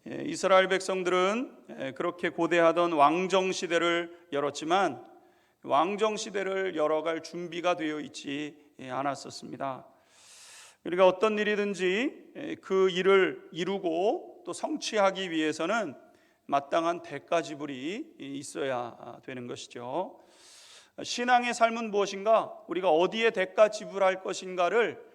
이스라엘 백성들은 그렇게 고대하던 왕정 시대를 열었지만 왕정 시대를 열어갈 준비가 되어 있지 않았었습니다. 우리가 어떤 일이든지 그 일을 이루고 또 성취하기 위해서는 마땅한 대가 지불이 있어야 되는 것이죠. 신앙의 삶은 무엇인가? 우리가 어디에 대가 지불할 것인가를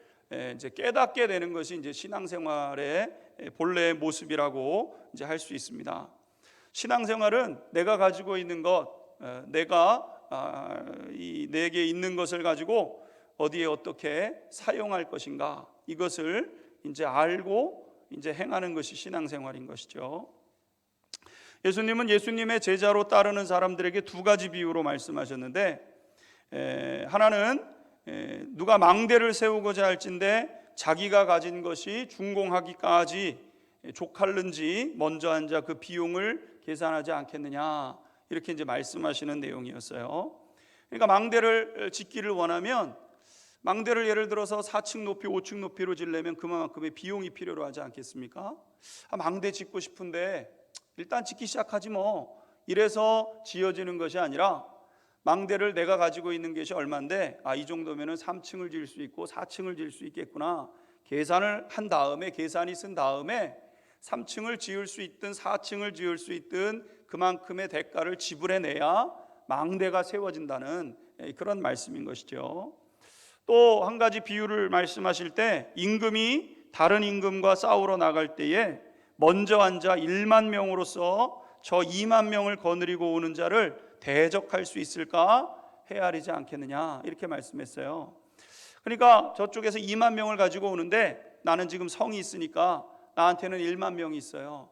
이제 깨닫게 되는 것이 이제 신앙생활의 본래의 모습이라고 이제 할 수 있습니다. 신앙생활은 내가 가지고 있는 것, 내게 있는 것을 가지고 어디에 어떻게 사용할 것인가, 이것을 이제 알고 이제 행하는 것이 신앙생활인 것이죠. 예수님은 예수님의 제자로 따르는 사람들에게 두 가지 비유로 말씀하셨는데, 하나는 누가 망대를 세우고자 할진대 자기가 가진 것이 준공하기까지 족할는지 먼저 앉아 그 비용을 계산하지 않겠느냐, 이렇게 이제 말씀하시는 내용이었어요. 그러니까 망대를 짓기를 원하면 망대를 예를 들어서 4층 높이 5층 높이로 지려면 그만큼의 비용이 필요로 하지 않겠습니까? 망대 짓고 싶은데 일단 짓기 시작하지 뭐, 이래서 지어지는 것이 아니라 망대를 내가 가지고 있는 것이 얼마인데 이 정도면 3층을 지을 수 있고 4층을 지을 수 있겠구나, 계산을 한 다음에, 계산이 쓴 다음에 3층을 지을 수 있든 4층을 지을 수 있든 그만큼의 대가를 지불해내야 망대가 세워진다는 그런 말씀인 것이죠. 또 한 가지 비유를 말씀하실 때, 임금이 다른 임금과 싸우러 나갈 때에 먼저 앉아 1만 명으로서 저 2만 명을 거느리고 오는 자를 대적할 수 있을까 헤아리지 않겠느냐, 이렇게 말씀했어요. 그러니까 저쪽에서 2만 명을 가지고 오는데 나는 지금 성이 있으니까 나한테는 1만 명이 있어요.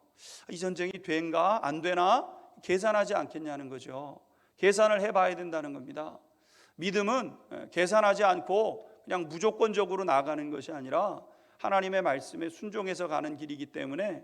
이 전쟁이 된가 안 되나 계산하지 않겠냐는 거죠. 계산을 해봐야 된다는 겁니다. 믿음은 계산하지 않고 그냥 무조건적으로 나가는 것이 아니라 하나님의 말씀에 순종해서 가는 길이기 때문에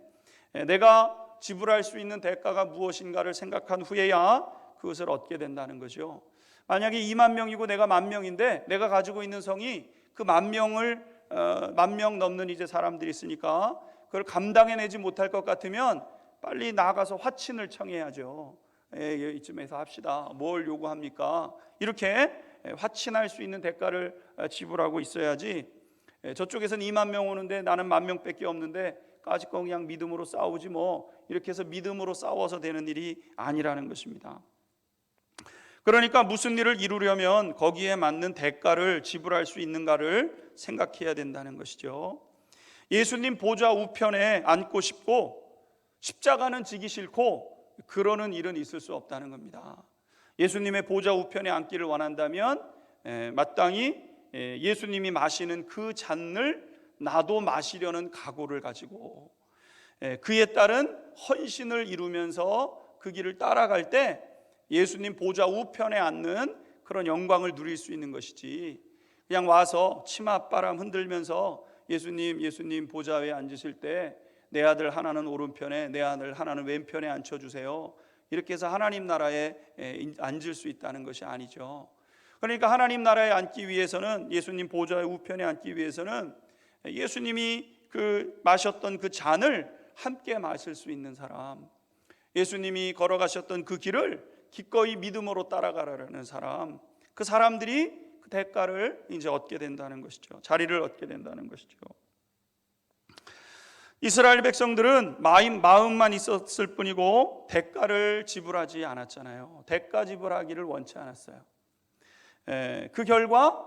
내가 지불할 수 있는 대가가 무엇인가를 생각한 후에야 그것을 얻게 된다는 거죠. 만약에 2만 명이고 내가 1만 명인데 내가 가지고 있는 성이 그 1만 명 넘는 이제 사람들이 있으니까 그걸 감당해내지 못할 것 같으면 빨리 나가서 화친을 청해야죠. 이쯤에서 합시다. 뭘 요구합니까? 이렇게 화친할 수 있는 대가를 지불하고 있어야지, 저쪽에서는 2만 명 오는데 나는 1만 명밖에 없는데 까짓거 그냥 믿음으로 싸우지 뭐, 이렇게 해서 믿음으로 싸워서 되는 일이 아니라는 것입니다. 그러니까 무슨 일을 이루려면 거기에 맞는 대가를 지불할 수 있는가를 생각해야 된다는 것이죠. 예수님 보좌 우편에 앉고 싶고 십자가는 지기 싫고 그러는 일은 있을 수 없다는 겁니다. 예수님의 보좌 우편에 앉기를 원한다면 마땅히 예수님이 마시는 그 잔을 나도 마시려는 각오를 가지고 그에 따른 헌신을 이루면서 그 길을 따라갈 때 예수님 보좌 우편에 앉는 그런 영광을 누릴 수 있는 것이지, 그냥 와서 치맛바람 흔들면서 예수님 보좌에 앉으실 때 내 아들 하나는 오른편에 내 아들 하나는 왼편에 앉혀주세요, 이렇게 해서 하나님 나라에 앉을 수 있다는 것이 아니죠. 그러니까 하나님 나라에 앉기 위해서는, 예수님 보좌의 우편에 앉기 위해서는 예수님이 마셨던 그 잔을 함께 마실 수 있는 사람, 예수님이 걸어가셨던 그 길을 기꺼이 믿음으로 따라가라는 사람, 그 사람들이 그 대가를 이제 얻게 된다는 것이죠. 자리를 얻게 된다는 것이죠. 이스라엘 백성들은 마음만 있었을 뿐이고 대가를 지불하지 않았잖아요. 대가 지불하기를 원치 않았어요. 그 결과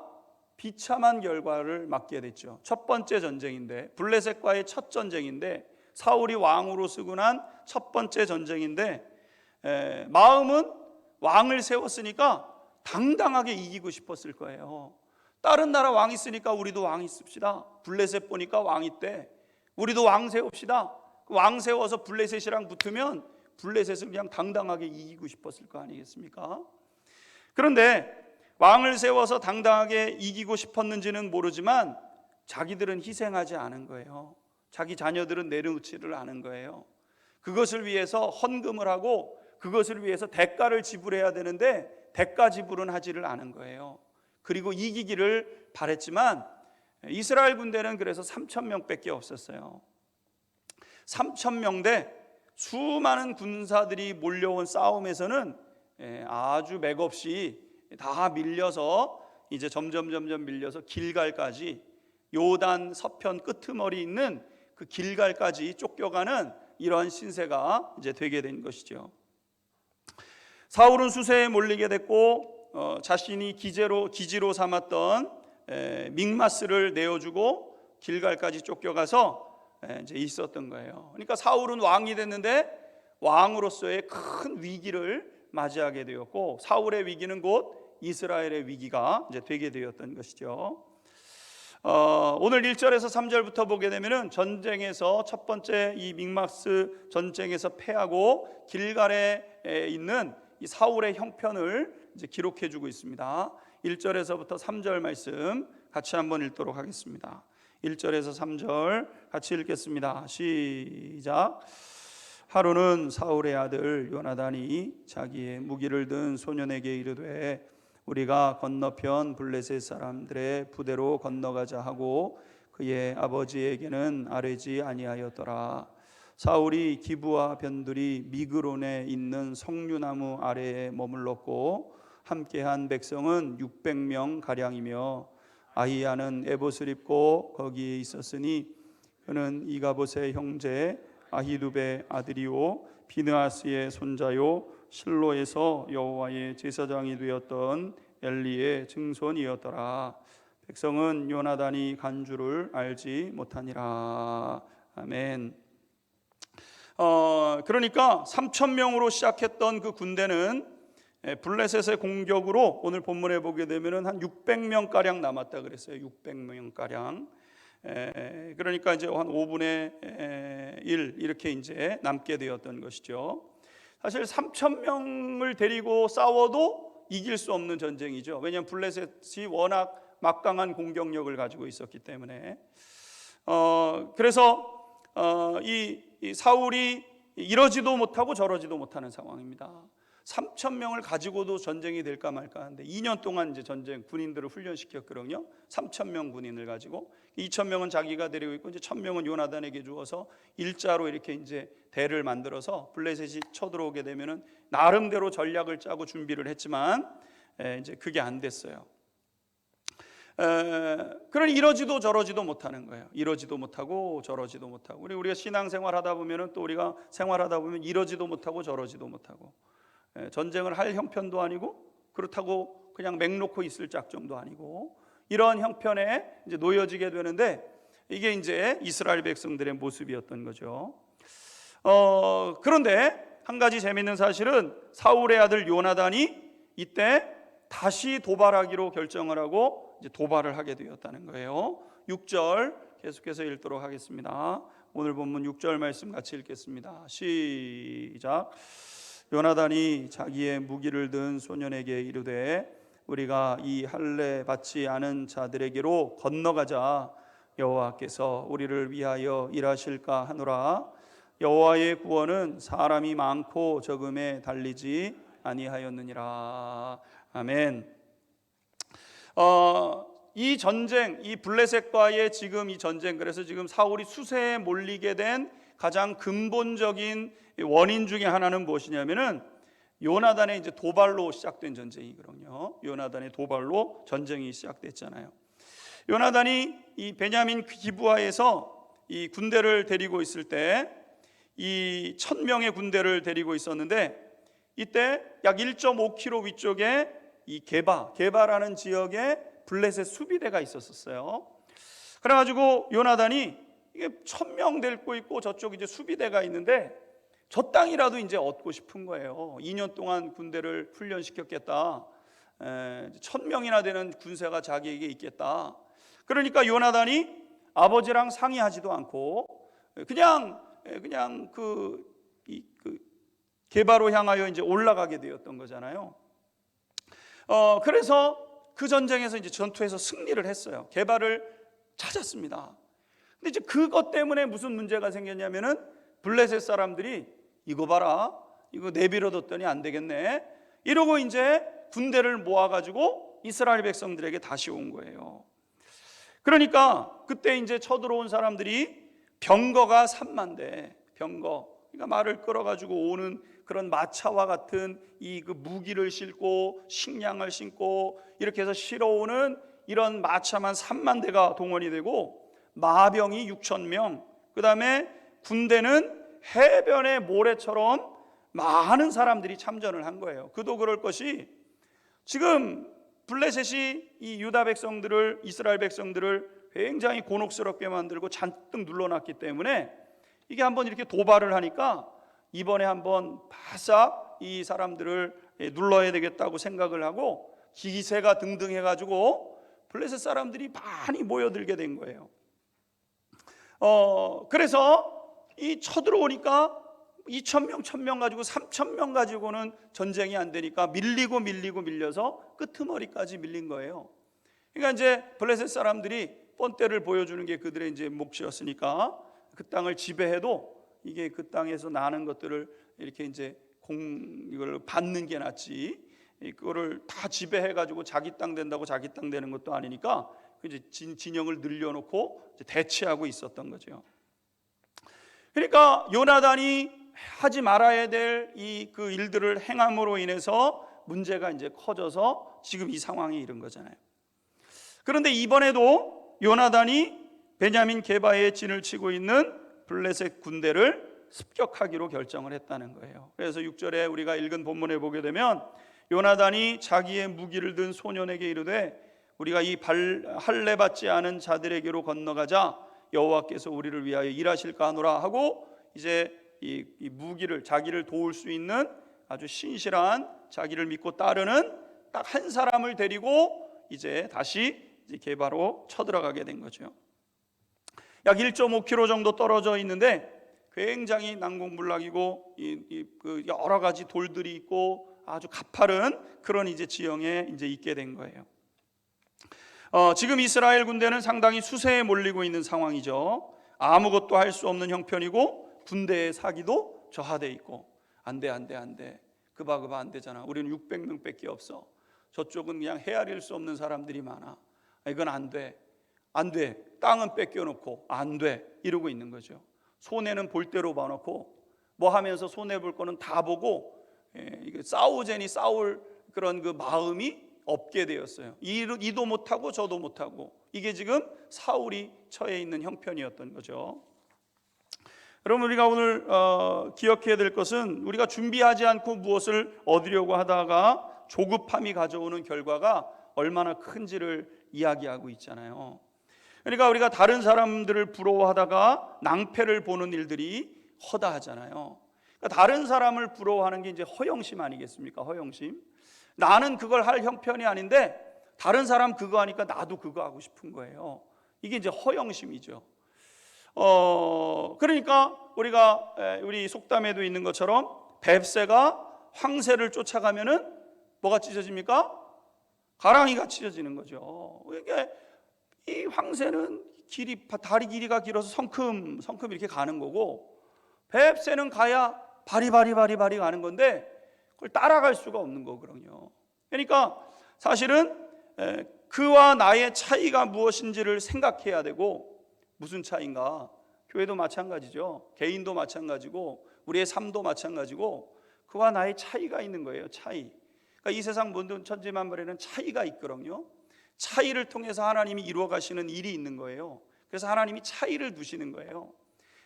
비참한 결과를 맞게 됐죠. 첫 번째 전쟁인데, 블레셋과의 첫 전쟁인데, 사울이 왕으로 쓰고난 첫 번째 전쟁인데, 마음은 왕을 세웠으니까 당당하게 이기고 싶었을 거예요. 다른 나라 왕 있으니까 우리도 왕 있읍시다. 블레셋 보니까 왕 있대, 우리도 왕 세웁시다. 왕 세워서 블레셋이랑 붙으면 블레셋은 그냥 당당하게 이기고 싶었을 거 아니겠습니까? 그런데 왕을 세워서 당당하게 이기고 싶었는지는 모르지만 자기들은 희생하지 않은 거예요. 자기 자녀들은 내려놓지를 않은 거예요. 그것을 위해서 헌금을 하고 그것을 위해서 대가를 지불해야 되는데 대가 지불은 하지를 않은 거예요. 그리고 이기기를 바랬지만 이스라엘 군대는 그래서 3,000명밖에 없었어요. 3,000명대 수많은 군사들이 몰려온 싸움에서는 아주 맥없이 다 밀려서 이제 점점 밀려서 길갈까지, 요단 서편 끄트머리 있는 그 길갈까지 쫓겨가는 이러한 신세가 이제 되게 된 것이죠. 사울은 수세에 몰리게 됐고 자신이 기지로 삼았던 믹마스를 내어주고 길갈까지 쫓겨가서 이제 있었던 거예요. 그러니까 사울은 왕이 됐는데 왕으로서의 큰 위기를 맞이하게 되었고, 사울의 위기는 곧 이스라엘의 위기가 이제 되게 되었던 것이죠. 오늘 1절에서 3절부터 보게 되면은 전쟁에서 첫 번째 이 믹마스 전쟁에서 패하고 길갈에 있는 이 사울의 형편을 이제 기록해 주고 있습니다. 1절에서부터 3절 말씀 같이 한번 읽도록 하겠습니다. 1절에서 3절 같이 읽겠습니다. 시작. 하루는 사울의 아들 요나단이 자기의 무기를 든 소년에게 이르되 우리가 건너편 블레셋 사람들의 부대로 건너가자 하고 그의 아버지에게는 아뢰지 아니하였더라. 사울이 기브와 변두리 미그론에 있는 석류나무 아래에 머물렀고 함께한 백성은 600명 가량이며 아히야는 에봇을 입고 거기에 있었으니 그는 이가봇의 형제 아히두베의 아들이요 비느하스의 손자요 실로에서 여호와의 제사장이 되었던 엘리의 증손이었더라. 백성은 요나단이 간 줄을 알지 못하니라. 아멘. 그러니까 3,000명으로 시작했던 그 군대는 블레셋의 공격으로 오늘 본문에 보게 되면은 한 600명 가량 남았다 그랬어요. 600명 가량. 그러니까 이제 한 5분의 1 이렇게 이제 남게 되었던 것이죠. 사실 3,000명을 데리고 싸워도 이길 수 없는 전쟁이죠. 왜냐하면 블레셋이 워낙 막강한 공격력을 가지고 있었기 때문에. 그래서 이 사울이 이러지도 못하고 저러지도 못하는 상황입니다. 3,000명을 가지고도 전쟁이 될까 말까 하는데 2년 동안 이제 전쟁 군인들을 훈련시켰거든요. 3,000명 군인을 가지고 2,000명은 자기가 데리고 있고 이제 1,000명은 요나단에게 주어서 일자로 이렇게 이제 대를 만들어서 블레셋이 쳐들어오게 되면은 나름대로 전략을 짜고 준비를 했지만 이제 그게 안 됐어요. 그러니 이러지도 저러지도 못하는 거예요. 이러지도 못하고 저러지도 못하고. 우리가 신앙생활 하다 보면은 또 우리가 생활하다 보면 이러지도 못하고 저러지도 못하고. 전쟁을 할 형편도 아니고 그렇다고 그냥 맹놓고 있을 작정도 아니고 이러한 형편에 이제 놓여지게 되는데 이게 이제 이스라엘 백성들의 모습이었던 거죠. 그런데 한 가지 재미있는 사실은 사울의 아들 요나단이 이때 다시 도발하기로 결정을 하고 이제 도발을 하게 되었다는 거예요. 6절 계속해서 읽도록 하겠습니다. 오늘 본문 6절 말씀 같이 읽겠습니다. 시작. 요나단이 자기의 무기를 든 소년에게 이르되 우리가 이 할례 받지 않은 자들에게로 건너가자. 여호와께서 우리를 위하여 일하실까 하노라. 여호와의 구원은 사람이 많고 적음에 달리지 아니하였느니라. 아멘. 이 전쟁, 이 블레셋과의 지금 이 전쟁, 그래서 지금 사울이 수세에 몰리게 된 가장 근본적인 원인 중에 하나는 무엇이냐면은 요나단의 이제 도발로 시작된 전쟁이거든요. 요나단의 도발로 전쟁이 시작됐잖아요. 요나단이 이 베냐민 기브아에서 이 군대를 데리고 있을 때 이 1,000명의 군대를 데리고 있었는데 이때 약 1.5km 위쪽에 이 게바라는 지역에 블레셋 수비대가 있었어요. 그래가지고 요나단이 이게 1,000명 데리고 있고 저쪽 이제 수비대가 있는데 저 땅이라도 이제 얻고 싶은 거예요. 2년 동안 군대를 훈련시켰겠다. 1,000명이나 되는 군사가 자기에게 있겠다. 그러니까 요나단이 아버지랑 상의하지도 않고 그냥 그 게바로 향하여 이제 올라가게 되었던 거잖아요. 그래서 그 전쟁에서 이제 전투에서 승리를 했어요. 게바를 찾았습니다. 근데 이제 그것 때문에 무슨 문제가 생겼냐면은 블레셋 사람들이 이거 봐라, 이거 내버려뒀더니 안 되겠네 이러고 이제 군대를 모아가지고 이스라엘 백성들에게 다시 온 거예요. 그러니까 그때 이제 쳐들어온 사람들이 병거가 3만 대, 병거, 그러니까 말을 끌어가지고 오는 그런 마차와 같은 이 그 무기를 싣고 식량을 싣고 이렇게 해서 실어오는 이런 마차만 3만 대가 동원이 되고 마병이 6천 명, 그 다음에 군대는 해변의 모래처럼 많은 사람들이 참전을 한 거예요. 그도 그럴 것이 지금 블레셋이 이 유다 백성들을, 이스라엘 백성들을 굉장히 곤혹스럽게 만들고 잔뜩 눌러놨기 때문에 이게 한번 이렇게 도발을 하니까 이번에 한번 바싹 이 사람들을 눌러야 되겠다고 생각을 하고 기세가 등등해가지고 블레셋 사람들이 많이 모여들게 된 거예요. 그래서 이 쳐들어오니까 2,000명, 1,000명 가지고 3,000명 가지고는 전쟁이 안 되니까 밀려서 끄트머리까지 밀린 거예요. 그러니까 이제 블레셋 사람들이 뻔때를 보여주는 게 그들의 이제 몫이었으니까 그 땅을 지배해도 이게 그 땅에서 나는 것들을 이렇게 이제 이걸 받는 게 낫지, 그거를 다 지배해가지고 자기 땅 된다고 자기 땅 되는 것도 아니니까 이제 진영을 늘려놓고 이제 대치하고 있었던 거죠. 그러니까 요나단이 하지 말아야 될 이 그 일들을 행함으로 인해서 문제가 이제 커져서 지금 이 상황에 이른 거잖아요. 그런데 이번에도 요나단이 베냐민 게바에 진을 치고 있는 블레셋 군대를 습격하기로 결정을 했다는 거예요. 그래서 6절에 우리가 읽은 본문에 보게 되면 요나단이 자기의 무기를 든 소년에게 이르되 우리가 이 할례 받지 않은 자들에게로 건너가자 여호와께서 우리를 위하여 일하실까 하노라 하고 이제 이 무기를, 자기를 도울 수 있는 아주 신실한, 자기를 믿고 따르는 딱 한 사람을 데리고 이제 다시 게바로 쳐들어가게 된 거죠. 약 1.5km 정도 떨어져 있는데 굉장히 난공불락이고 그 여러 가지 돌들이 있고 아주 가파른 그런 이제 지형에 이제 있게 된 거예요. 지금 이스라엘 군대는 상당히 수세에 몰리고 있는 상황이죠. 아무것도 할 수 없는 형편이고 군대의 사기도 저하돼 있고 안 돼. 그바 안 되잖아. 우리는 600명밖에 없어. 저쪽은 그냥 헤아릴 수 없는 사람들이 많아. 이건 안 돼. 땅은 뺏겨놓고 안 돼. 이러고 있는 거죠. 손해는 볼 대로 봐놓고 뭐 하면서 손해 볼 거는 다 보고 싸우자니 싸울 그런 그 마음이 없게 되었어요. 이도 못하고 저도 못하고 이게 지금 사울이 처해 있는 형편이었던 거죠. 여러분, 우리가 오늘 기억해야 될 것은 우리가 준비하지 않고 무엇을 얻으려고 하다가 조급함이 가져오는 결과가 얼마나 큰지를 이야기하고 있잖아요. 그러니까 우리가 다른 사람들을 부러워하다가 낭패를 보는 일들이 허다하잖아요. 그러니까 다른 사람을 부러워하는 게 이제 허영심 아니겠습니까? 허영심. 나는 그걸 할 형편이 아닌데 다른 사람 그거 하니까 나도 그거 하고 싶은 거예요. 이게 이제 허영심이죠. 그러니까 우리 속담에도 있는 것처럼 뱁새가 황새를 쫓아가면은 뭐가 찢어집니까? 가랑이가 찢어지는 거죠. 그러니까 이 황새는 다리 길이가 길어서 성큼 이렇게 가는 거고 뱁새는 가야 바리바리 가는 건데 그걸 따라갈 수가 없는 거거든요. 그러니까 사실은 그와 나의 차이가 무엇인지를 생각해야 되고, 무슨 차이인가? 교회도 마찬가지죠. 개인도 마찬가지고 우리의 삶도 마찬가지고 그와 나의 차이가 있는 거예요. 차이. 그러니까 이 세상 모든 천지만물에는 차이가 있거든요. 차이를 통해서 하나님이 이루어 가시는 일이 있는 거예요. 그래서 하나님이 차이를 두시는 거예요.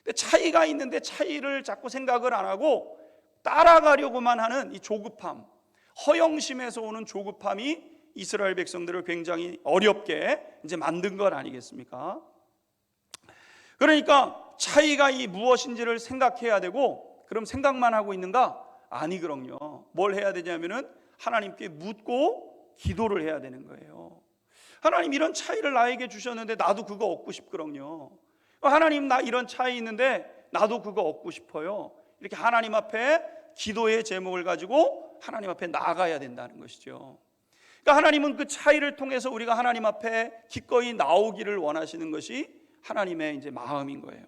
근데 차이가 있는데 차이를 자꾸 생각을 안 하고 따라가려고만 하는 이 조급함, 허영심에서 오는 조급함이 이스라엘 백성들을 굉장히 어렵게 이제 만든 것 아니겠습니까? 그러니까 차이가 이 무엇인지를 생각해야 되고, 그럼 생각만 하고 있는가? 아니거든요. 뭘 해야 되냐면은 하나님께 묻고 기도를 해야 되는 거예요. 하나님, 이런 차이를 나에게 주셨는데 나도 그거 얻고 싶거든요. 하나님, 나 이런 차이 있는데 나도 그거 얻고 싶어요. 이렇게 하나님 앞에 기도의 제목을 가지고 하나님 앞에 나아가야 된다는 것이죠. 그러니까 하나님은 그 차이를 통해서 우리가 하나님 앞에 기꺼이 나오기를 원하시는 것이 하나님의 이제 마음인 거예요.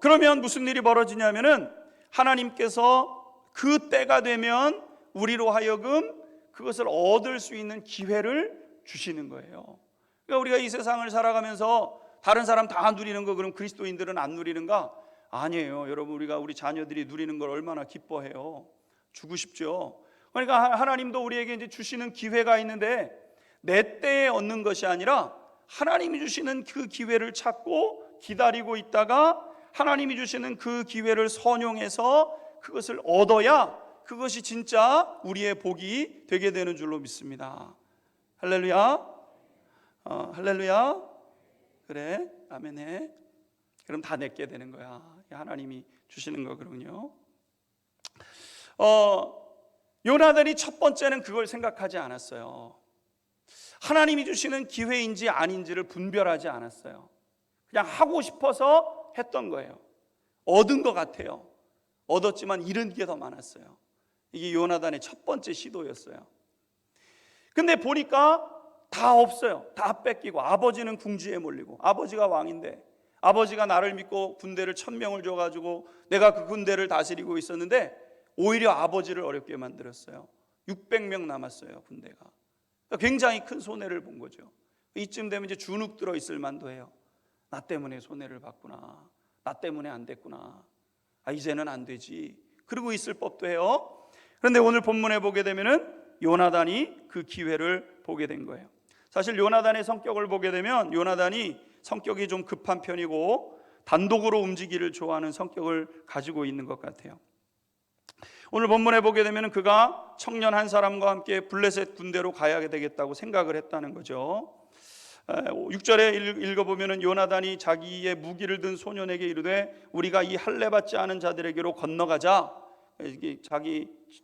그러면 무슨 일이 벌어지냐면은 하나님께서 그 때가 되면 우리로 하여금 그것을 얻을 수 있는 기회를 주시는 거예요. 그러니까 우리가 이 세상을 살아가면서 다른 사람 다 누리는 거 그럼 그리스도인들은 안 누리는가? 아니에요. 여러분, 우리 자녀들이 누리는 걸 얼마나 기뻐해요. 주고 싶죠. 그러니까 하나님도 우리에게 이제 주시는 기회가 있는데 내 때에 얻는 것이 아니라 하나님이 주시는 그 기회를 찾고 기다리고 있다가 하나님이 주시는 그 기회를 선용해서 그것을 얻어야 그것이 진짜 우리의 복이 되게 되는 줄로 믿습니다. 할렐루야. 할렐루야. 그래, 아멘해. 그럼 다 내게 되는 거야. 하나님이 주시는 거거든요. 요나단이 첫 번째는 그걸 생각하지 않았어요. 하나님이 주시는 기회인지 아닌지를 분별하지 않았어요. 그냥 하고 싶어서 했던 거예요. 얻은 것 같아요. 얻었지만 잃은 게 더 많았어요. 이게 요나단의 첫 번째 시도였어요. 근데 보니까 다 없어요. 다 뺏기고, 아버지는 궁지에 몰리고, 아버지가 왕인데, 아버지가 나를 믿고 군대를 1000명을 줘가지고 내가 그 군대를 다스리고 있었는데 오히려 아버지를 어렵게 만들었어요. 600명 남았어요, 군대가. 굉장히 큰 손해를 본 거죠. 이쯤 되면 이제 주눅 들어 있을 만도 해요. 나 때문에 손해를 봤구나. 나 때문에 안 됐구나. 이제는 안 되지. 그러고 있을 법도 해요. 그런데 오늘 본문에 보게 되면은 요나단이 그 기회를 보게 된 거예요. 사실 요나단의 성격을 보게 되면 요나단이 성격이 좀 급한 편이고 단독으로 움직이기를 좋아하는 성격을 가지고 있는 것 같아요. 오늘 본문에 보게 되면 그가 청년 한 사람과 함께 블레셋 군대로 가야 되겠다고 생각을 했다는 거죠. 6절에 읽어보면 요나단이 자기의 무기를 든 소년에게 이르되 우리가 이 할례 받지 않은 자들에게로 건너가자.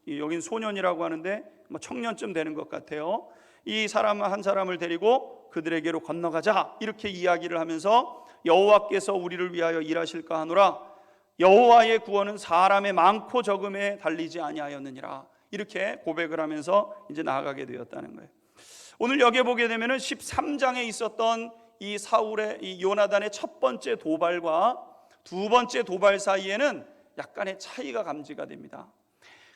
여긴 소년이라고 하는데 청년쯤 되는 것 같아요. 이 사람 한 사람을 데리고 그들에게로 건너가자, 이렇게 이야기를 하면서 여호와께서 우리를 위하여 일하실까 하노라. 여호와의 구원은 사람의 많고 적음에 달리지 아니하였느니라. 이렇게 고백을 하면서 이제 나아가게 되었다는 거예요. 오늘 여기에 보게 되면 13장에 있었던 이 사울의, 이 요나단의 첫 번째 도발과 두 번째 도발 사이에는 약간의 차이가 감지가 됩니다.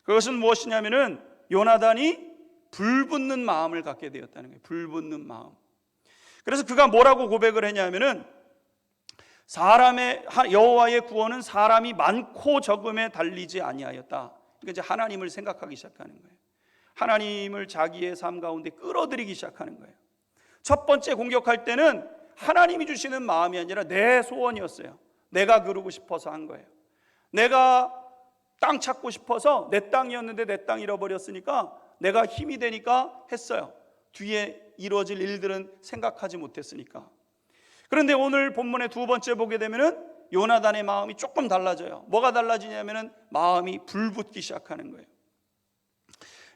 그것은 무엇이냐면은 요나단이 불붙는 마음을 갖게 되었다는 거예요. 불붙는 마음. 그래서 그가 뭐라고 고백을 했냐면은 여호와의 구원은 사람이 많고 적음에 달리지 아니하였다. 그러니까 이제 하나님을 생각하기 시작하는 거예요. 하나님을 자기의 삶 가운데 끌어들이기 시작하는 거예요. 첫 번째 공격할 때는 하나님이 주시는 마음이 아니라 내 소원이었어요. 내가 그러고 싶어서 한 거예요. 내가 땅 찾고 싶어서 내 땅이었는데 내 땅 잃어버렸으니까 내가 힘이 되니까 했어요. 뒤에 이루어질 일들은 생각하지 못했으니까. 그런데 오늘 본문의 두 번째 보게 되면은 요나단의 마음이 조금 달라져요. 뭐가 달라지냐면은 마음이 불붙기 시작하는 거예요.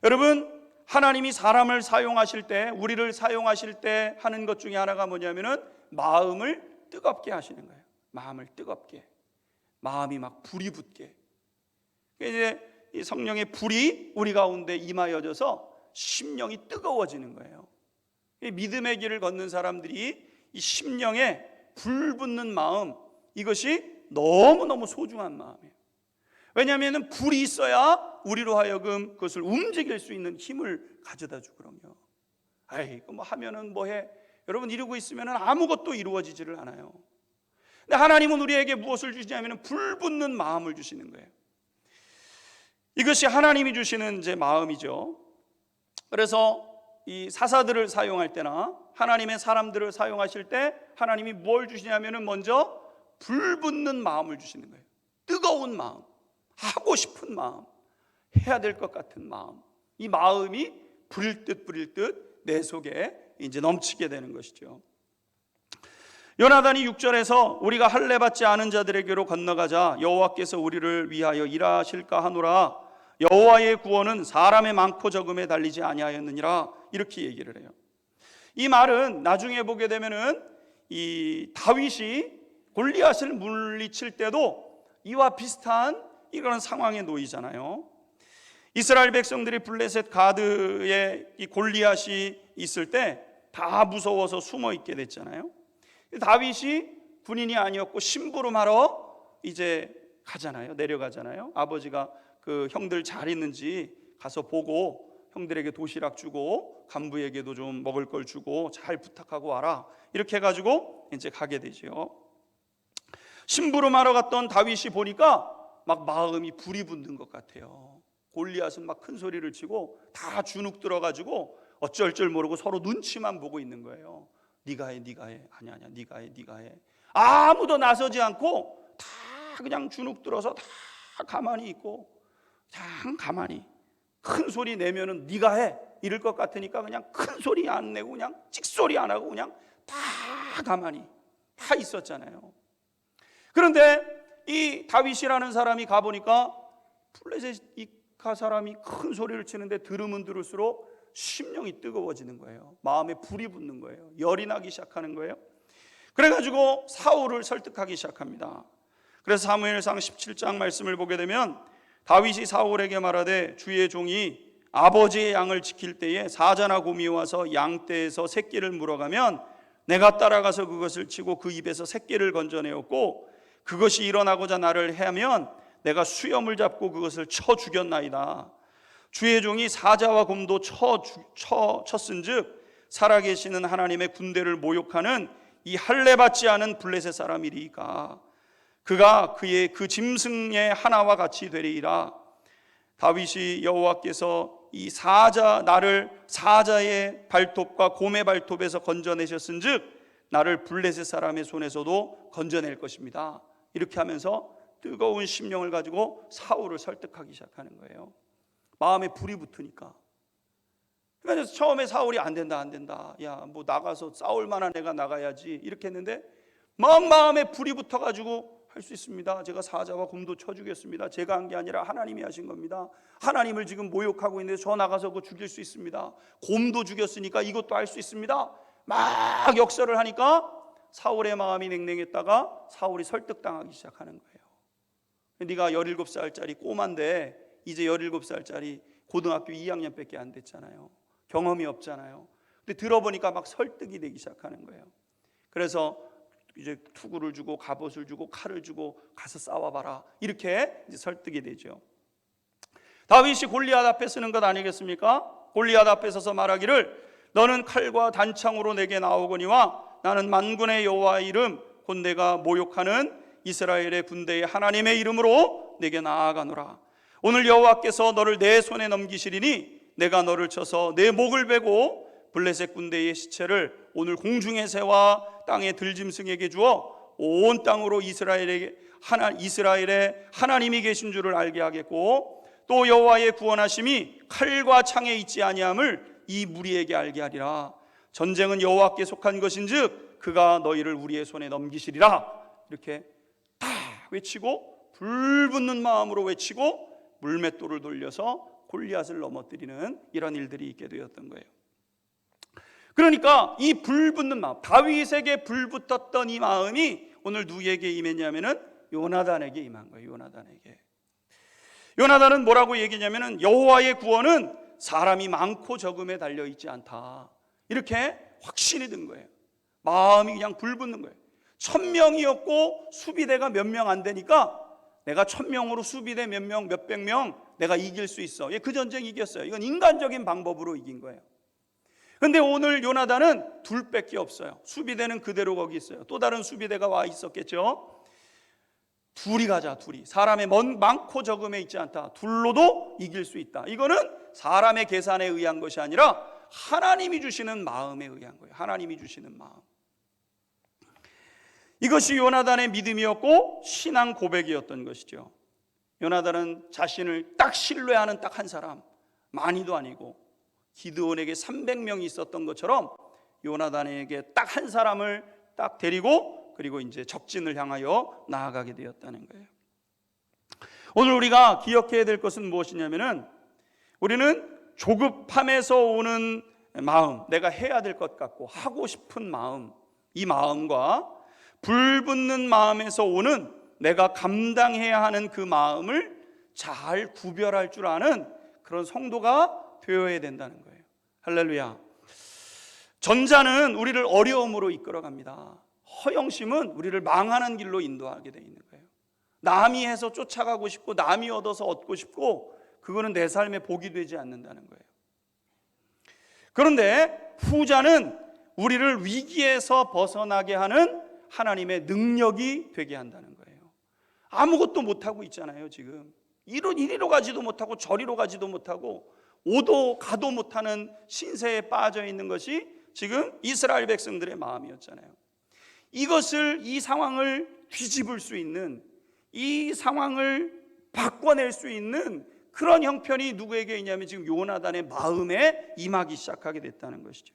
여러분, 하나님이 사람을 사용하실 때, 우리를 사용하실 때 하는 것 중에 하나가 뭐냐면은 마음을 뜨겁게 하시는 거예요. 마음을 뜨겁게, 마음이 막 불이 붙게. 이제 이 성령의 불이 우리 가운데 임하여져서 심령이 뜨거워지는 거예요. 믿음의 길을 걷는 사람들이 이 심령에 불붙는 마음, 이것이 너무너무 소중한 마음이에요. 왜냐하면 불이 있어야 우리로 하여금 그것을 움직일 수 있는 힘을 가져다 주거든요. 아이고 뭐 하면은 뭐해. 여러분, 이루고 있으면 아무것도 이루어지지를 않아요. 근데 하나님은 우리에게 무엇을 주시냐면 불붙는 마음을 주시는 거예요. 이것이 하나님이 주시는 제 마음이죠. 그래서 이 사사들을 사용할 때나 하나님의 사람들을 사용하실 때 하나님이 뭘 주시냐면은 먼저 불붙는 마음을 주시는 거예요. 뜨거운 마음, 하고 싶은 마음, 해야 될 것 같은 마음. 이 마음이 부릴 듯 내 속에 이제 넘치게 되는 것이죠. 요나단이 6절에서 우리가 할례 받지 않은 자들에게로 건너가자. 여호와께서 우리를 위하여 일하실까 하노라. 여호와의 구원은 사람의 많고 적음에 달리지 아니하였느니라. 이렇게 얘기를 해요. 이 말은 나중에 보게 되면은 이 다윗이 골리앗을 물리칠 때도 이와 비슷한 이런 상황에 놓이잖아요. 이스라엘 백성들이 블레셋 가드에 이 골리앗이 있을 때 다 무서워서 숨어 있게 됐잖아요. 다윗이 군인이 아니었고 심부름하러 이제 가잖아요. 내려가잖아요. 아버지가 그 형들 잘 있는지 가서 보고 형들에게 도시락 주고 간부에게도 좀 먹을 걸 주고 잘 부탁하고 와라. 이렇게 해가지고 이제 가게 되죠. 심부름하러 갔던 다윗이 보니까 막 마음이 불이 붙는 것 같아요. 골리앗은 막 큰 소리를 치고 다 주눅 들어가지고 어쩔 줄 모르고 서로 눈치만 보고 있는 거예요. 네가 해, 네가 해. 아니야, 네가 해, 네가 해. 아무도 나서지 않고 다 그냥 주눅 들어서 다 가만히 있고, 그냥 가만히 큰 소리 내면은 네가 해 이럴 것 같으니까 그냥 큰 소리 안 내고 그냥 찍소리 안 하고 그냥 다 가만히 다 있었잖아요. 그런데 이 다윗이라는 사람이 가보니까 블레셋 사람이 큰 소리를 치는데 들으면 들을수록 심령이 뜨거워지는 거예요. 마음에 불이 붙는 거예요. 열이 나기 시작하는 거예요. 그래가지고 사울을 설득하기 시작합니다. 그래서 사무엘상 17장 말씀을 보게 되면 다윗이 사울에게 말하되 주의 종이 아버지의 양을 지킬 때에 사자나 곰이 와서 양떼에서 새끼를 물어가면 내가 따라가서 그것을 치고 그 입에서 새끼를 건져내었고 그것이 일어나고자 나를 해하면 내가 수염을 잡고 그것을 쳐 죽였나이다. 주의 종이 사자와 곰도 쳤은즉 살아계시는 하나님의 군대를 모욕하는 이 할례받지 않은 블레셋 사람이리까 그가 그의 그 짐승의 하나와 같이 되리이라. 다윗이 여호와께서 이 나를 사자의 발톱과 곰의 발톱에서 건져내셨은즉 나를 블레셋 사람의 손에서도 건져낼 것입니다. 이렇게 하면서 뜨거운 심령을 가지고 사울을 설득하기 시작하는 거예요. 마음에 불이 붙으니까. 그래서 처음에 사울이 안 된다, 야, 뭐 나가서 싸울 만한 애가 나가야지 이렇게 했는데 막 마음에 불이 붙어가지고 할 수 있습니다. 제가 사자와 곰도 쳐 죽였습니다. 제가 한 게 아니라 하나님이 하신 겁니다. 하나님을 지금 모욕하고 있는데 저 나가서 그거 죽일 수 있습니다. 곰도 죽였으니까 이것도 할 수 있습니다. 막 역설을 하니까 사울의 마음이 냉랭했다가 사울이 설득당하기 시작하는 거예요. 네가 17살짜리 꼬만데 이제 17살짜리 고등학교 2학년밖에 안 됐잖아요. 경험이 없잖아요. 근데 들어보니까 막 설득이 되기 시작하는 거예요. 그래서 이제 투구를 주고 갑옷을 주고 칼을 주고 가서 싸워봐라 이렇게 이제 설득이 되죠. 다윗이 골리앗 앞에 쓰는 것 아니겠습니까? 골리앗 앞에 서서 말하기를 너는 칼과 단창으로 내게 나오거니와 나는 만군의 여호와의 이름 곧 내가 모욕하는 이스라엘의 군대의 하나님의 이름으로 내게 나아가노라. 오늘 여호와께서 너를 내 손에 넘기시리니 내가 너를 쳐서 내 목을 베고 블레셋 군대의 시체를 오늘 공중의 새와 땅의 들짐승에게 주어 온 땅으로 이스라엘의 하나님이 계신 줄을 알게 하겠고 또 여호와의 구원하심이 칼과 창에 있지 아니함을 이 무리에게 알게 하리라. 전쟁은 여호와께 속한 것인즉 그가 너희를 우리의 손에 넘기시리라. 이렇게 다 외치고 불붙는 마음으로 외치고 물맷돌을 돌려서 골리앗을 넘어뜨리는 이런 일들이 있게 되었던 거예요. 그러니까 이 불붙는 마음, 다윗에게 불붙었던 이 마음이 오늘 누구에게 임했냐면은 요나단에게 임한 거예요. 요나단은 뭐라고 얘기냐면은 여호와의 구원은 사람이 많고 적음에 달려 있지 않다. 이렇게 확신이 든 거예요. 마음이 그냥 불붙는 거예요. 1000명이었고 수비대가 몇 명 안 되니까 내가 1000명으로 수비대 몇 명, 몇백 명 내가 이길 수 있어. 그 전쟁 이겼어요. 이건 인간적인 방법으로 이긴 거예요. 근데 오늘 요나단은 둘밖에 없어요. 수비대는 그대로 거기 있어요. 또 다른 수비대가 와 있었겠죠. 둘이 가자. 사람의 많고 적음에 있지 않다. 둘로도 이길 수 있다. 이거는 사람의 계산에 의한 것이 아니라 하나님이 주시는 마음에 의한 거예요. 하나님이 주시는 마음. 이것이 요나단의 믿음이었고 신앙 고백이었던 것이죠. 요나단은 자신을 딱 신뢰하는 딱 한 사람, 많이도 아니고 기드온에게 300명이 있었던 것처럼 요나단에게 딱 한 사람을 딱 데리고 그리고 이제 적진을 향하여 나아가게 되었다는 거예요. 오늘 우리가 기억해야 될 것은 무엇이냐면은 우리는 조급함에서 오는 마음, 내가 해야 될 것 같고 하고 싶은 마음, 이 마음과 불붙는 마음에서 오는 내가 감당해야 하는 그 마음을 잘 구별할 줄 아는 그런 성도가 되어야 된다는 거예요. 할렐루야. 전자는 우리를 어려움으로 이끌어갑니다. 허영심은 우리를 망하는 길로 인도하게 되어 있는 거예요. 남이 해서 쫓아가고 싶고 남이 얻어서 얻고 싶고 그거는 내 삶에 복이 되지 않는다는 거예요. 그런데 후자는 우리를 위기에서 벗어나게 하는 하나님의 능력이 되게 한다는 거예요. 아무것도 못하고 있잖아요. 지금 이리로 가지도 못하고 저리로 가지도 못하고 오도 가도 못하는 신세에 빠져 있는 것이 지금 이스라엘 백성들의 마음이었잖아요. 이 상황을 뒤집을 수 있는, 이 상황을 바꿔낼 수 있는 그런 형편이 누구에게 있냐면 지금 요나단의 마음에 임하기 시작하게 됐다는 것이죠.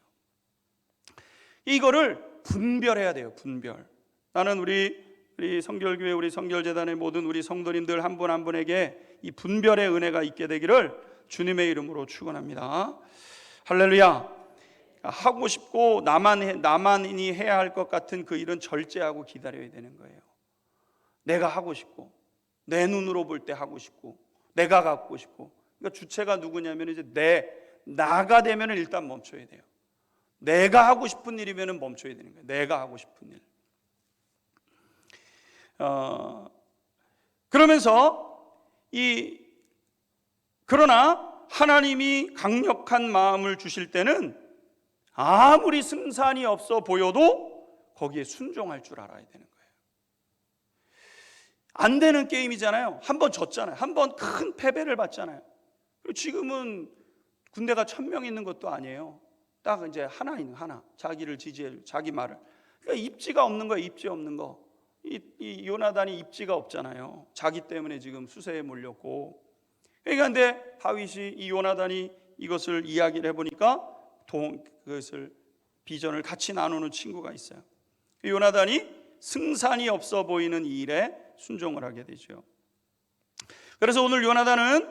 이거를 분별해야 돼요. 분별. 나는 우리 성결교회, 우리 성결재단의 모든 우리 성도님들 한 분 한 분에게 이 분별의 은혜가 있게 되기를 주님의 이름으로 축원합니다. 할렐루야. 하고 싶고 나만이 해야 할 것 같은 그 일은 절제하고 기다려야 되는 거예요. 내가 하고 싶고, 내 눈으로 볼 때 하고 싶고, 내가 갖고 싶고. 그러니까 주체가 누구냐면 이제 나가 되면은 일단 멈춰야 돼요. 내가 하고 싶은 일이면은 멈춰야 되는 거예요. 내가 하고 싶은 일. 그러면서 그러나 하나님이 강력한 마음을 주실 때는 아무리 승산이 없어 보여도 거기에 순종할 줄 알아야 되는 거예요. 안 되는 게임이잖아요. 한 번 졌잖아요. 한 번 큰 패배를 받잖아요. 그리고 지금은 군대가 1000명 있는 것도 아니에요. 딱 이제 하나 자기를 지지해, 자기 말을. 그러니까 입지가 없는 거예요. 입지 없는 거. 이 요나단이 입지가 없잖아요. 자기 때문에 지금 수세에 몰렸고. 그러니까 근데 다윗이 이 요나단이 이것을 이야기를 해보니까 그것을 비전을 같이 나누는 친구가 있어요. 요나단이 승산이 없어 보이는 이 일에 순종을 하게 되죠. 그래서 오늘 요나단은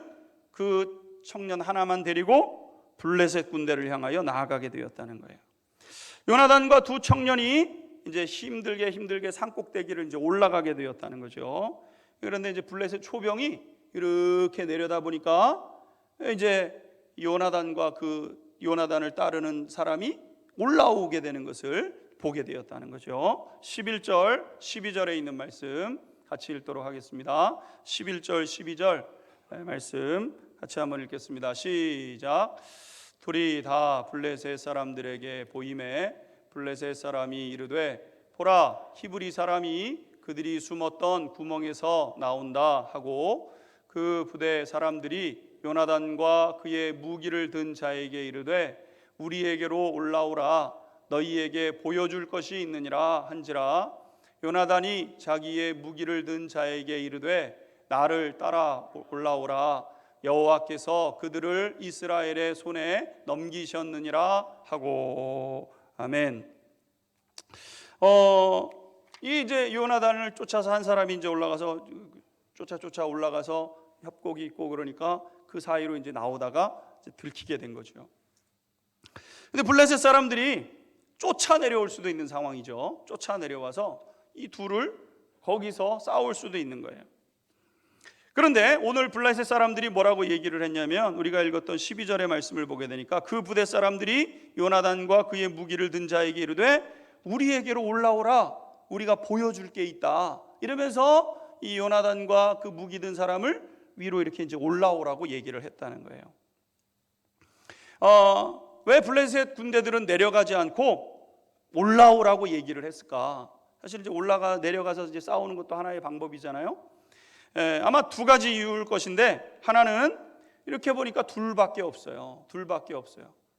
그 청년 하나만 데리고 블레셋 군대를 향하여 나아가게 되었다는 거예요. 요나단과 두 청년이 이제 힘들게 산꼭대기를 이제 올라가게 되었다는 거죠. 그런데 이제 블레셋 초병이 이렇게 내려다 보니까 이제 요나단을 따르는 사람이 올라오게 되는 것을 보게 되었다는 거죠. 11절, 12절에 있는 말씀 같이 읽도록 하겠습니다. 11절, 12절 말씀 같이 한번 읽겠습니다. 시작. 둘이 다 블레셋 사람들에게 보임에 블레셋 사람이 이르되 보라 히브리 사람이 그들이 숨었던 구멍에서 나온다 하고 그 부대 사람들이 요나단과 그의 무기를 든 자에게 이르되 우리에게로 올라오라 너희에게 보여줄 것이 있느니라 한지라 요나단이 자기의 무기를 든 자에게 이르되 나를 따라 올라오라 여호와께서 그들을 이스라엘의 손에 넘기셨느니라 하고 아멘. 이제 요나단을 쫓아서 한 사람이 이제 올라가서 쫓아 올라가서 협곡이 있고 그러니까 그 사이로 이제 나오다가 이제 들키게 된 거죠. 근데 블레셋 사람들이 쫓아 내려올 수도 있는 상황이죠. 쫓아 내려와서 이 둘을 거기서 싸울 수도 있는 거예요. 그런데 오늘 블레셋 사람들이 뭐라고 얘기를 했냐면 우리가 읽었던 12절의 말씀을 보게 되니까 그 부대 사람들이 요나단과 그의 무기를 든 자에게 이르되 우리에게로 올라오라 우리가 보여줄 게 있다 이러면서 이 요나단과 그 무기 든 사람을 위로 이렇게 이제 올라오라고 얘기를 했다는 거예요. 왜 블레셋 군대들은 내려가지 않고 올라오라고 얘기를 했을까? 사실 이제 내려가서 이제 싸우는 것도 하나의 방법이잖아요. 아마 두 가지 이유일 것인데 하나는 이렇게 보니까 둘밖에 없어요.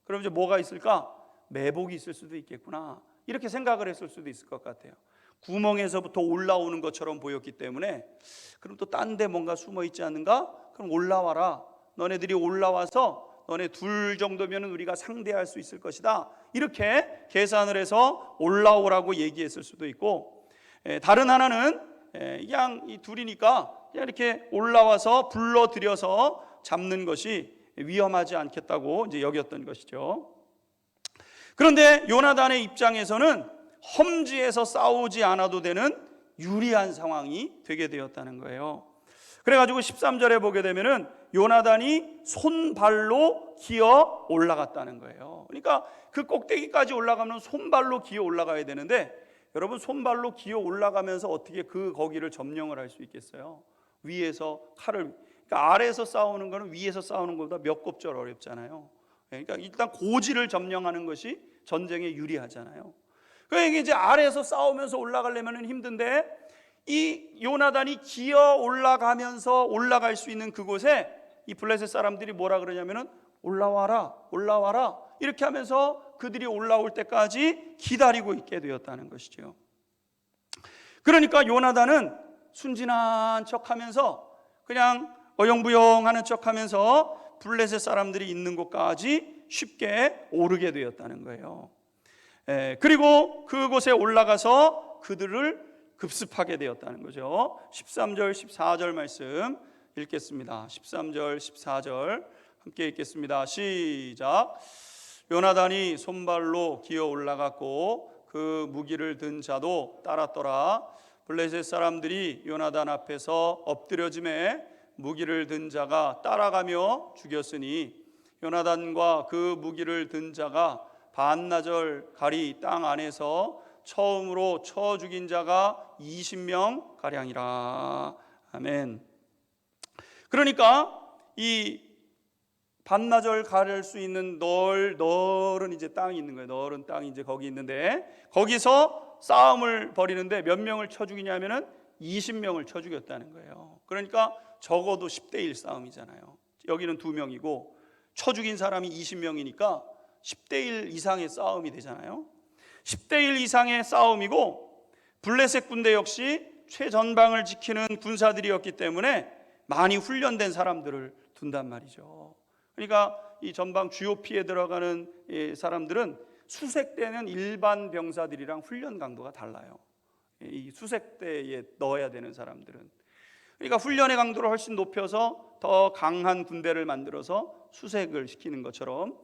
그럼 이제 뭐가 있을까? 매복이 있을 수도 있겠구나 이렇게 생각을 했을 수도 있을 것 같아요. 구멍에서부터 올라오는 것처럼 보였기 때문에 그럼 또 딴 데 뭔가 숨어 있지 않는가? 그럼 올라와라. 너네들이 올라와서 너네 둘 정도면 우리가 상대할 수 있을 것이다 이렇게 계산을 해서 올라오라고 얘기했을 수도 있고 다른 하나는 그냥 이 둘이니까 그냥 이렇게 올라와서 불러들여서 잡는 것이 위험하지 않겠다고 이제 여겼던 것이죠. 그런데 요나단의 입장에서는 험지에서 싸우지 않아도 되는 유리한 상황이 되게 되었다는 거예요. 그래가지고 13절에 보게 되면은 요나단이 손발로 기어 올라갔다는 거예요. 그러니까 그 꼭대기까지 올라가면 손발로 기어 올라가야 되는데 여러분 손발로 기어 올라가면서 어떻게 거기를 점령을 할 수 있겠어요? 위에서 칼을 그러니까 아래에서 싸우는 거는 위에서 싸우는 것보다 몇 곱절 어렵잖아요. 그러니까 일단 고지를 점령하는 것이 전쟁에 유리하잖아요. 그러니까 이제 아래에서 싸우면서 올라가려면 힘든데 이 요나단이 기어 올라가면서 올라갈 수 있는 그곳에 이 블레셋 사람들이 뭐라 그러냐면은 올라와라, 올라와라 이렇게 하면서 그들이 올라올 때까지 기다리고 있게 되었다는 것이죠. 그러니까 요나단은 순진한 척하면서 그냥 어영부영하는 척하면서 블레셋 사람들이 있는 곳까지 쉽게 오르게 되었다는 거예요. 그리고 그곳에 올라가서 그들을 급습하게 되었다는 거죠. 13절 14절 말씀 읽겠습니다. 13절 14절 함께 읽겠습니다. 시작. 요나단이 손발로 기어 올라갔고 그 무기를 든 자도 따랐더라. 블레셋 사람들이 요나단 앞에서 엎드려짐에 무기를 든 자가 따라가며 죽였으니 요나단과 그 무기를 든 자가 반나절 가리 땅 안에서 처음으로 쳐 죽인 자가 20명 가량이라. 아멘. 그러니까 이 반나절 가를 수 있는 널은 이제 땅이 있는 거예요. 널은 땅이 이제 거기 있는데 거기서 싸움을 벌이는데 몇 명을 쳐 죽이냐면은 20명을 쳐 죽였다는 거예요. 그러니까 적어도 10대 1 싸움이잖아요. 여기는 2명이고 쳐 죽인 사람이 20명이니까 10대 1 이상의 싸움이 되잖아요. 10대 1 이상의 싸움이고 블레셋 군대 역시 최전방을 지키는 군사들이었기 때문에 많이 훈련된 사람들을 둔단 말이죠. 그러니까 이 전방 GOP에 들어가는 사람들은 수색대는 일반 병사들이랑 훈련 강도가 달라요. 이 수색대에 넣어야 되는 사람들은 그러니까 훈련의 강도를 훨씬 높여서 더 강한 군대를 만들어서 수색을 시키는 것처럼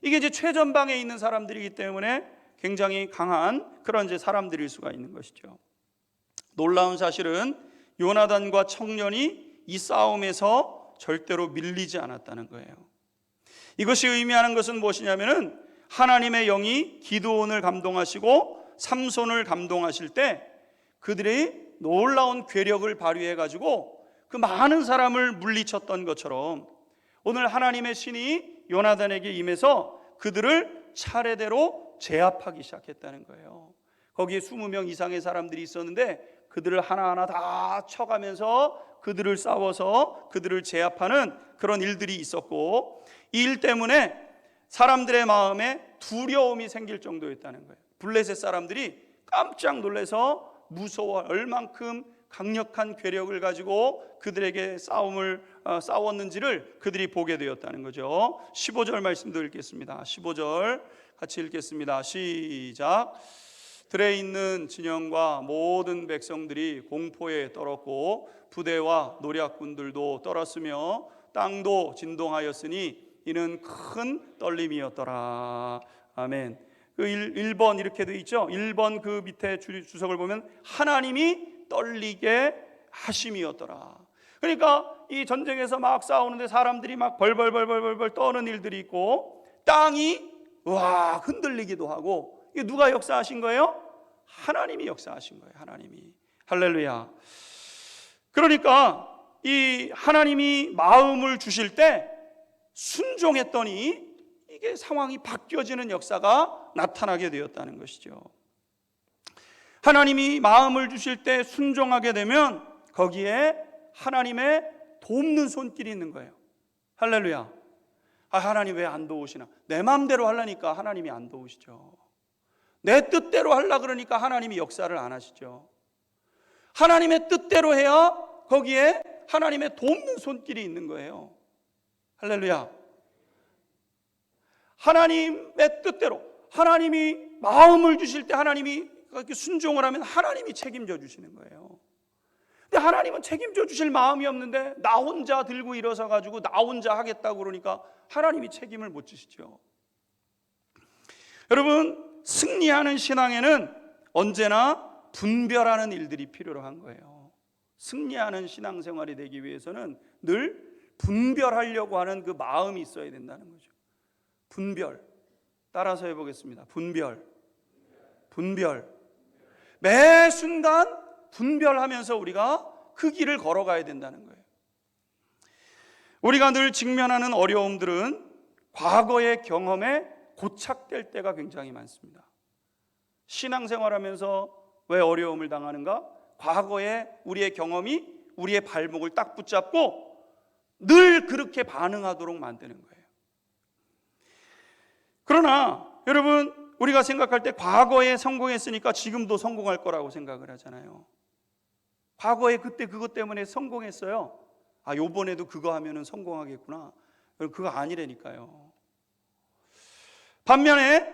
이게 이제 최전방에 있는 사람들이기 때문에 굉장히 강한 그런 이제 사람들일 수가 있는 것이죠. 놀라운 사실은 요나단과 청년이 이 싸움에서 절대로 밀리지 않았다는 거예요. 이것이 의미하는 것은 무엇이냐면은 하나님의 영이 기드온을 감동하시고 삼손을 감동하실 때 그들이 놀라운 괴력을 발휘해 가지고 그 많은 사람을 물리쳤던 것처럼 오늘 하나님의 신이 요나단에게 임해서 그들을 차례대로 제압하기 시작했다는 거예요. 거기에 20명 이상의 사람들이 있었는데 그들을 하나하나 다 쳐가면서 그들을 싸워서 그들을 제압하는 그런 일들이 있었고 이 일 때문에 사람들의 마음에 두려움이 생길 정도였다는 거예요. 블레셋 사람들이 깜짝 놀라서 무서워 얼만큼 강력한 괴력을 가지고 그들에게 싸웠는지를 그들이 보게 되었다는 거죠. 15절 말씀도 읽겠습니다. 15절 같이 읽겠습니다. 시작. 들에 있는 진영과 모든 백성들이 공포에 떨었고 부대와 노략군들도 떨었으며 땅도 진동하였으니 이는 큰 떨림이었더라. 아멘. 그 1번 이렇게 돼 있죠. 1번 그 밑에 주석을 보면 하나님이 떨리게 하심이었더라. 그러니까 이 전쟁에서 막 싸우는데 사람들이 막 벌벌 떠는 일들이 있고 땅이 와 흔들리기도 하고 이게 누가 역사하신 거예요? 하나님이 역사하신 거예요. 하나님이. 할렐루야. 그러니까 이 하나님이 마음을 주실 때 순종했더니 이게 상황이 바뀌어지는 역사가 나타나게 되었다는 것이죠. 하나님이 마음을 주실 때 순종하게 되면 거기에 하나님의 돕는 손길이 있는 거예요. 할렐루야. 하나님 왜 안 도우시나? 내 마음대로 하려니까 하나님이 안 도우시죠. 내 뜻대로 하려 그러니까 하나님이 역사를 안 하시죠. 하나님의 뜻대로 해야 거기에 하나님의 돕는 손길이 있는 거예요. 할렐루야. 하나님의 뜻대로 하나님이 마음을 주실 때 하나님이 그렇게 순종을 하면 하나님이 책임져 주시는 거예요. 근데 하나님은 책임져 주실 마음이 없는데 나 혼자 들고 일어서 가지고 나 혼자 하겠다고 그러니까 하나님이 책임을 못 지시죠. 여러분 승리하는 신앙에는 언제나 분별하는 일들이 필요로 한 거예요. 승리하는 신앙생활이 되기 위해서는 늘 분별하려고 하는 그 마음이 있어야 된다는 거죠. 분별. 따라서 해보겠습니다. 분별. 매 순간 분별하면서 우리가 그 길을 걸어가야 된다는 거예요. 우리가 늘 직면하는 어려움들은 과거의 경험에 고착될 때가 굉장히 많습니다. 신앙생활하면서 왜 어려움을 당하는가? 과거의 우리의 경험이 우리의 발목을 딱 붙잡고 늘 그렇게 반응하도록 만드는 거예요. 그러나 여러분, 우리가 생각할 때 과거에 성공했으니까 지금도 성공할 거라고 생각을 하잖아요. 과거에 그때 그것 때문에 성공했어요. 요번에도 그거 하면은 성공하겠구나. 그거 아니라니까요. 반면에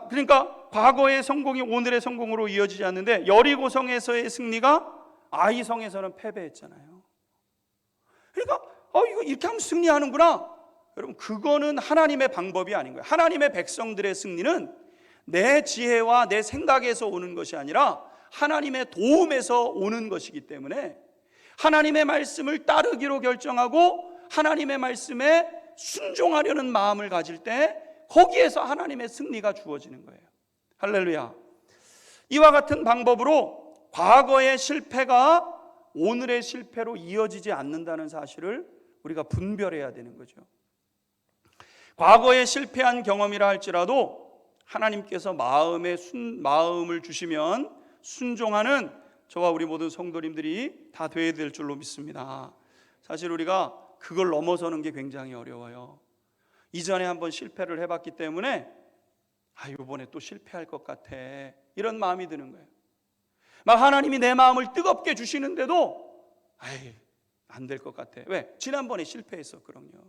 그러니까 과거의 성공이 오늘의 성공으로 이어지지 않는데, 여리고성에서의 승리가 아이성에서는 패배했잖아요. 그러니까 이거 이렇게 하면 승리하는구나. 여러분, 그거는 하나님의 방법이 아닌 거예요. 하나님의 백성들의 승리는 내 지혜와 내 생각에서 오는 것이 아니라 하나님의 도움에서 오는 것이기 때문에 하나님의 말씀을 따르기로 결정하고 하나님의 말씀에 순종하려는 마음을 가질 때 거기에서 하나님의 승리가 주어지는 거예요. 할렐루야. 이와 같은 방법으로 과거의 실패가 오늘의 실패로 이어지지 않는다는 사실을 우리가 분별해야 되는 거죠. 과거에 실패한 경험이라 할지라도 하나님께서 마음을 주시면 순종하는 저와 우리 모든 성도님들이 다 되어야 될 줄로 믿습니다. 사실 우리가 그걸 넘어서는 게 굉장히 어려워요. 이전에 한번 실패를 해봤기 때문에 이번에 또 실패할 것 같아, 이런 마음이 드는 거예요. 막 하나님이 내 마음을 뜨겁게 주시는데도 안 될 것 같아. 왜? 지난번에 실패했었거든요.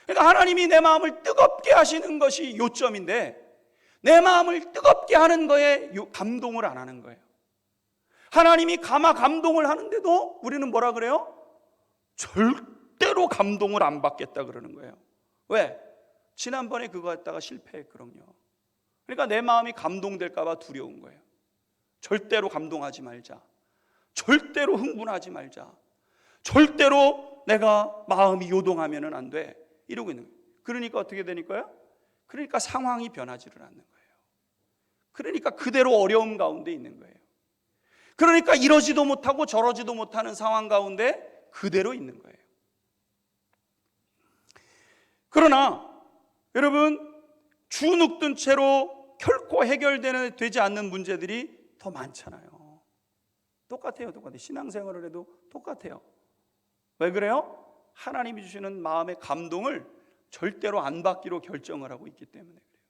그러니까 하나님이 내 마음을 뜨겁게 하시는 것이 요점인데 내 마음을 뜨겁게 하는 거에 감동을 안 하는 거예요. 하나님이 감동을 하는데도 우리는 뭐라 그래요? 절대로 감동을 안 받겠다 그러는 거예요. 왜? 지난번에 그거 했다가 실패했거든요. 그러니까 내 마음이 감동될까 봐 두려운 거예요. 절대로 감동하지 말자, 절대로 흥분하지 말자, 절대로 내가 마음이 요동하면 안 돼, 이러고 있는 거예요. 그러니까 어떻게 되니까요? 그러니까 상황이 변하지를 않는 거예요. 그러니까 그대로 어려움 가운데 있는 거예요. 그러니까 이러지도 못하고 저러지도 못하는 상황 가운데 그대로 있는 거예요. 그러나 여러분, 주눅든 채로 결코 되지 않는 문제들이 더 많잖아요. 똑같아요. 신앙생활을 해도 똑같아요. 왜 그래요? 하나님이 주시는 마음의 감동을 절대로 안 받기로 결정을 하고 있기 때문에 그래요.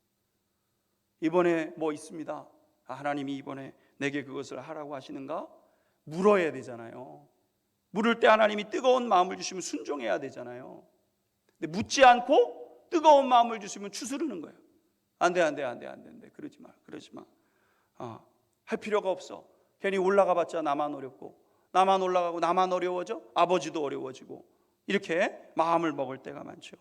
이번에 뭐 있습니다. 하나님이 이번에 내게 그것을 하라고 하시는가? 물어야 되잖아요. 물을 때 하나님이 뜨거운 마음을 주시면 순종해야 되잖아요. 근데 묻지 않고 뜨거운 마음을 주시면 추스르는 거예요. 안 돼. 그러지 마. 할 필요가 없어. 괜히 올라가 봤자 나만 어렵고, 나만 올라가고 나만 어려워져, 아버지도 어려워지고, 이렇게 마음을 먹을 때가 많죠.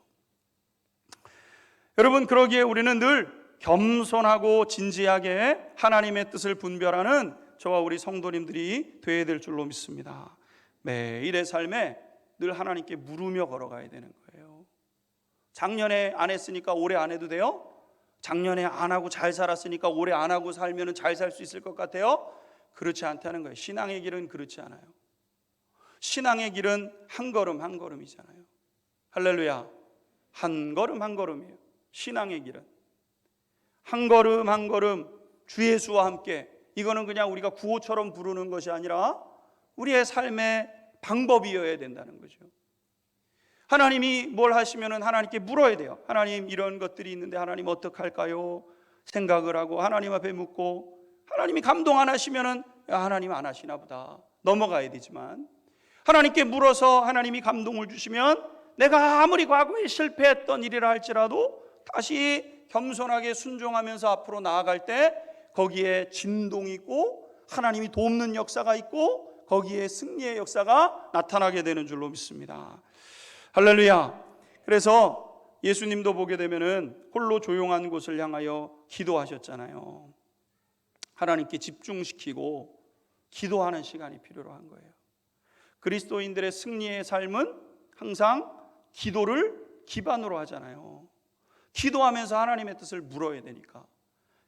여러분, 그러기에 우리는 늘 겸손하고 진지하게 하나님의 뜻을 분별하는 저와 우리 성도님들이 되어야 될 줄로 믿습니다. 매일의 삶에 늘 하나님께 물으며 걸어가야 되는 거예요. 작년에 안 했으니까 올해 안 해도 돼요? 작년에 안 하고 잘 살았으니까 올해 안 하고 살면 잘 살 수 있을 것 같아요? 그렇지 않다는 거예요. 신앙의 길은 그렇지 않아요. 신앙의 길은 한 걸음 한 걸음이잖아요. 할렐루야. 한 걸음 한 걸음이에요. 신앙의 길은 한 걸음 한 걸음 주 예수와 함께, 이거는 그냥 우리가 구호처럼 부르는 것이 아니라 우리의 삶의 방법이어야 된다는 거죠. 하나님이 뭘 하시면은 하나님께 물어야 돼요. 하나님, 이런 것들이 있는데 하나님 어떡할까요? 생각을 하고 하나님 앞에 묻고, 하나님이 감동 안 하시면은 하나님 안 하시나 보다 넘어가야 되지만, 하나님께 물어서 하나님이 감동을 주시면 내가 아무리 과거에 실패했던 일이라 할지라도 다시 겸손하게 순종하면서 앞으로 나아갈 때 거기에 진동이 있고 하나님이 돕는 역사가 있고 거기에 승리의 역사가 나타나게 되는 줄로 믿습니다. 할렐루야. 그래서 예수님도 보게 되면은 홀로 조용한 곳을 향하여 기도하셨잖아요. 하나님께 집중시키고 기도하는 시간이 필요로 한 거예요. 그리스도인들의 승리의 삶은 항상 기도를 기반으로 하잖아요. 기도하면서 하나님의 뜻을 물어야 되니까,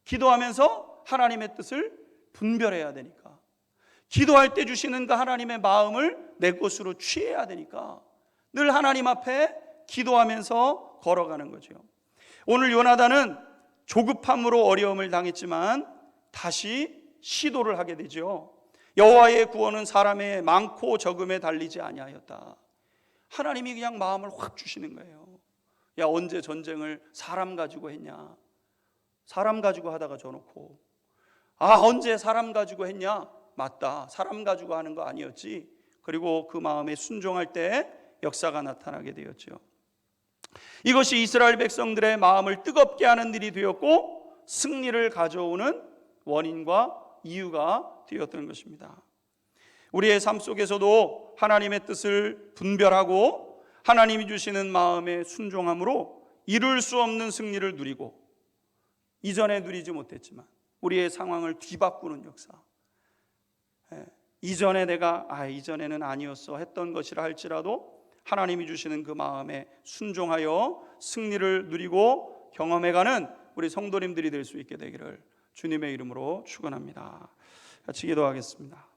기도하면서 하나님의 뜻을 분별해야 되니까, 기도할 때 주시는 그 하나님의 마음을 내 것으로 취해야 되니까 늘 하나님 앞에 기도하면서 걸어가는 거죠. 오늘 요나단은 조급함으로 어려움을 당했지만 다시 시도를 하게 되죠. 여호와의 구원은 사람의 많고 적음에 달리지 아니하였다. 하나님이 그냥 마음을 확 주시는 거예요. 야, 언제 전쟁을 사람 가지고 했냐? 사람 가지고 하다가 져놓고, 언제 사람 가지고 했냐? 맞다, 사람 가지고 하는 거 아니었지. 그리고 그 마음에 순종할 때 역사가 나타나게 되었죠. 이것이 이스라엘 백성들의 마음을 뜨겁게 하는 일이 되었고 승리를 가져오는 원인과 이유가 되었던 것입니다. 우리의 삶 속에서도 하나님의 뜻을 분별하고 하나님이 주시는 마음의 순종함으로 이룰 수 없는 승리를 누리고, 이전에 누리지 못했지만 우리의 상황을 뒤바꾸는 역사, 이전에 내가 이전에는 아니었어 했던 것이라 할지라도 하나님이 주시는 그 마음에 순종하여 승리를 누리고 경험해가는 우리 성도님들이 될 수 있게 되기를 주님의 이름으로 축원합니다. 같이 기도하겠습니다.